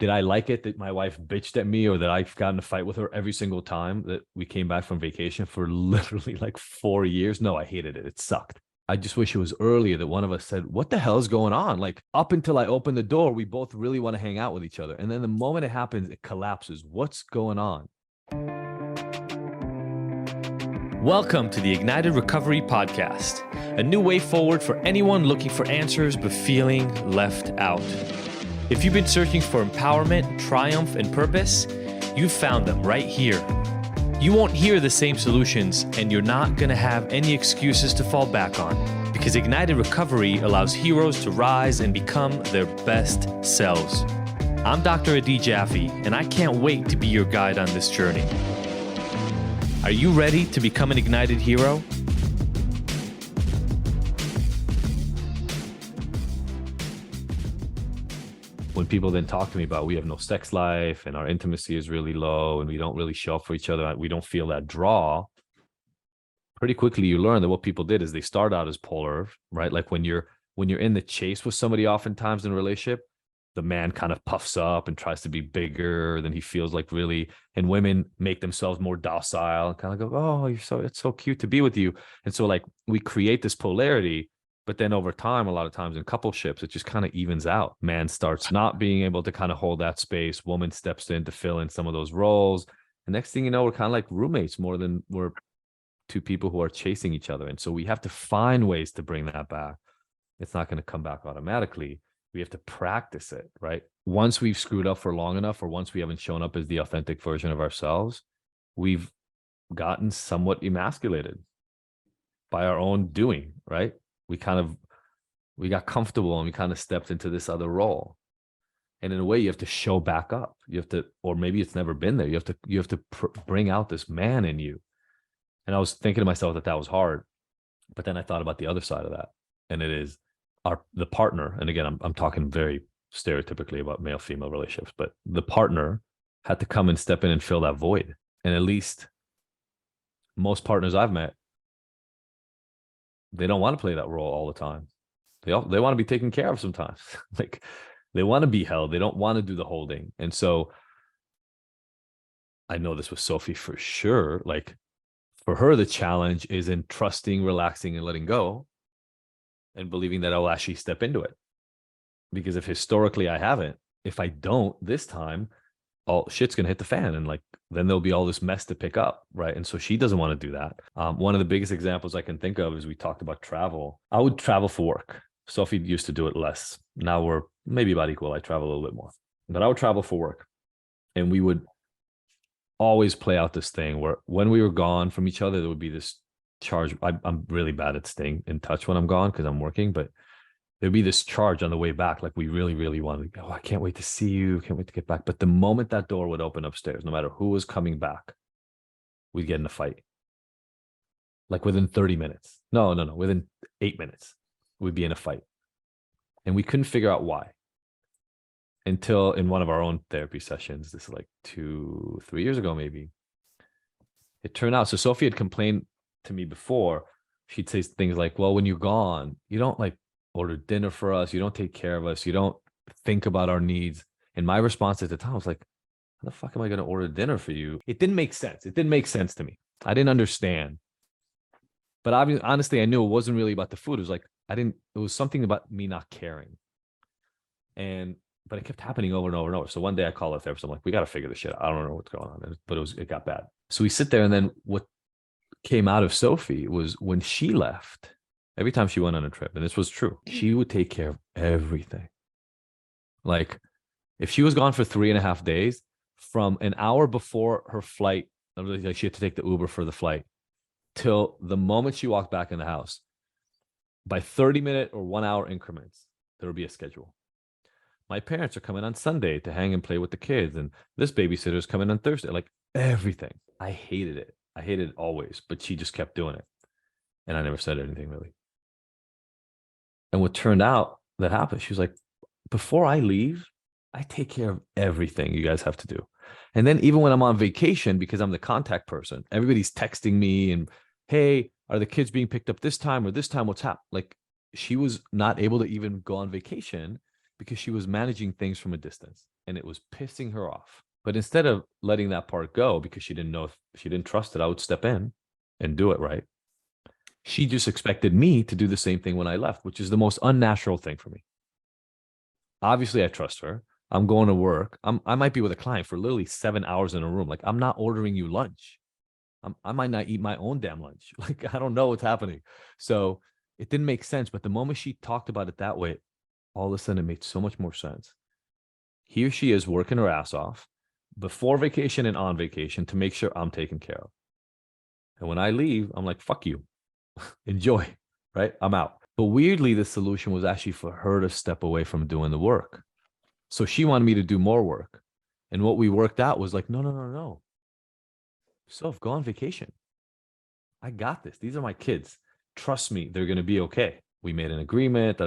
Did I like it that my wife bitched at me, or that I got in a fight with her every single time that we came back from vacation for literally like 4 years? No, I hated it. It sucked. I just wish it was earlier that one of us said, what the hell is going on? Like, up until I open the door, we both really want to hang out with each other. And then the moment it happens, it collapses. What's going on? Welcome to the Ignited Recovery Podcast, a new way forward for anyone looking for answers but feeling left out. If you've been searching for empowerment, triumph, and purpose, you've found them right here. You won't hear the same solutions, and you're not going to have any excuses to fall back on, because Ignited Recovery allows heroes to rise and become their best selves. I'm Dr. Sophie Jaffe, and I can't wait to be your guide on this journey. Are you ready to become an ignited hero? When people then talk to me about we have no sex life and our intimacy is really low and we don't really show up for each other, we don't feel that draw, pretty quickly you learn that what people did is they start out as polar, right? Like when you're in the chase with somebody, oftentimes in a relationship, the man kind of puffs up and tries to be bigger than he feels like really, and women make themselves more docile and kind of go, oh, it's so cute to be with you. And so like we create this polarity. But then over time, a lot of times in coupleships, it just kind of evens out. Man starts not being able to kind of hold that space. Woman steps in to fill in some of those roles. And next thing you know, we're kind of like roommates more than we're two people who are chasing each other. And so we have to find ways to bring that back. It's not going to come back automatically. We have to practice it, right? Once we've screwed up for long enough, or once we haven't shown up as the authentic version of ourselves, we've gotten somewhat emasculated by our own doing, right? We got comfortable and we kind of stepped into this other role. And in a way, you have to show back up. You have to, or maybe it's never been there. You have to bring out this man in you. And I was thinking to myself that was hard, but then I thought about the other side of that. And it is the partner. And again, I'm talking very stereotypically about male-female relationships, but the partner had to come and step in and fill that void. And at least most partners I've met, they don't want to play that role all the time. They want to be taken care of sometimes. Like they want to be held. They don't want to do the holding. And so I know this with Sophie for sure. Like for her, the challenge is in trusting, relaxing, and letting go and believing that I'll actually step into it. Because if historically I haven't, if I don't this time, all shit's going to hit the fan. And like, then there'll be all this mess to pick up. Right. And so she doesn't want to do that. One of the biggest examples I can think of is we talked about travel. I would travel for work. Sophie used to do it less. Now we're maybe about equal. I travel a little bit more, but I would travel for work. And we would always play out this thing where when we were gone from each other, there would be this charge. I'm really bad at staying in touch when I'm gone because I'm working, but there'd be this charge on the way back. Like we really, really wanted to go. I can't wait to see you. Can't wait to get back. But the moment that door would open upstairs, no matter who was coming back, we'd get in a fight. Like within 30 minutes. No. Within 8 minutes, we'd be in a fight. And we couldn't figure out why. Until in one of our own therapy sessions, this is like 2-3 years ago, maybe. It turned out, so Sophie had complained to me before. She'd say things like, well, when you're gone, you don't like order dinner for us. You don't take care of us. You don't think about our needs. And my response at the time was like, how the fuck am I going to order dinner for you? It didn't make sense. It didn't make sense to me. I didn't understand. But honestly, I knew it wasn't really about the food. It was like, it was something about me not caring. But it kept happening over and over and over. So one day I called a therapist. I'm like, we got to figure this shit out. I don't know what's going on. But it got bad. So we sit there, and then what came out of Sophie was when she left, every time she went on a trip, and this was true, she would take care of everything. Like if she was gone for 3.5 days, from an hour before her flight, like she had to take the Uber for the flight, till the moment she walked back in the house, by 30-minute or 1 hour increments, there would be a schedule. My parents are coming on Sunday to hang and play with the kids, and this babysitter's coming on Thursday. Like everything. I hated it. I hated it always, but she just kept doing it. And I never said anything really. And what turned out that happened, she was like, before I leave, I take care of everything you guys have to do. And then even when I'm on vacation, because I'm the contact person, everybody's texting me and, hey, are the kids being picked up this time or this time? What's happening? Like she was not able to even go on vacation because she was managing things from a distance. and it was pissing her off. But instead of letting that part go because she didn't know if she didn't trust that I would step in and do it right, she just expected me to do the same thing when I left, which is the most unnatural thing for me. Obviously, I trust her. I'm going to work. I might be with a client for literally 7 hours in a room. Like, I'm not ordering you lunch. I might not eat my own damn lunch. Like, I don't know what's happening. So it didn't make sense. But the moment she talked about it that way, all of a sudden it made so much more sense. Here she is working her ass off before vacation and on vacation to make sure I'm taken care of. And when I leave, I'm like, fuck you. Enjoy, right? I'm out. But weirdly, the solution was actually for her to step away from doing the work. So she wanted me to do more work. And what we worked out was like, no. Soph, go on vacation. I got this. These are my kids. Trust me, they're going to be okay. We made an agreement,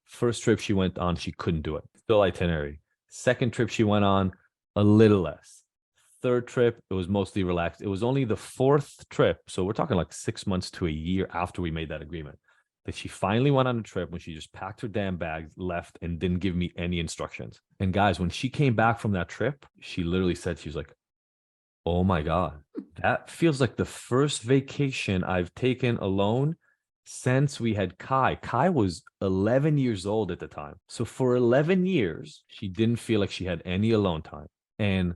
First trip she went on, she couldn't do it. Still itinerary. Second trip she went on, a little less. Third trip, it was mostly relaxed. It was only the fourth trip, so we're talking like 6 months to a year after we made that agreement, that she finally went on a trip when she just packed her damn bags, left, and didn't give me any instructions. And guys, when she came back from that trip, she literally said, she was like, oh my God, that feels like the first vacation I've taken alone since we had Kai. Kai was 11 years old at the time. So for 11 years, she didn't feel like she had any alone time. And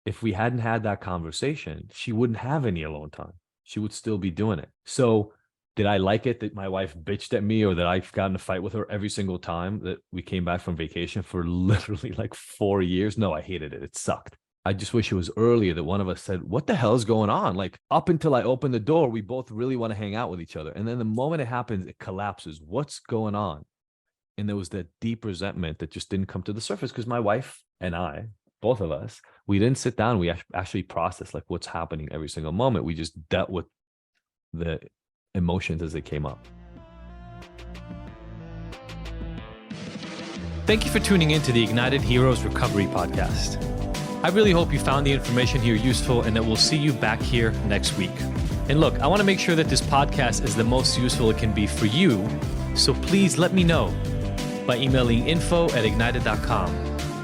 if we hadn't had that conversation, she wouldn't have any alone time. She would still be doing it. So did I like it that my wife bitched at me, or that I got in a fight with her every single time that we came back from vacation for literally like 4 years? No, I hated it. It sucked. I just wish it was earlier that one of us said, what the hell is going on? Like, up until I open the door, we both really want to hang out with each other. And then the moment it happens, it collapses. What's going on? And there was that deep resentment that just didn't come to the surface because my wife and I, both of us, we didn't sit down. We actually processed like what's happening every single moment. We just dealt with the emotions as they came up. Thank you for tuning in to the Ignited Heroes Recovery Podcast. I really hope you found the information here useful and that we'll see you back here next week. And look, I want to make sure that this podcast is the most useful it can be for you. So please let me know by emailing info@ignited.com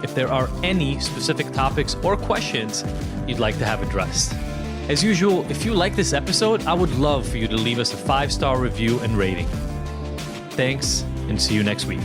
if there are any specific topics or questions you'd like to have addressed. As usual, if you like this episode, I would love for you to leave us a 5-star review and rating. Thanks, and see you next week.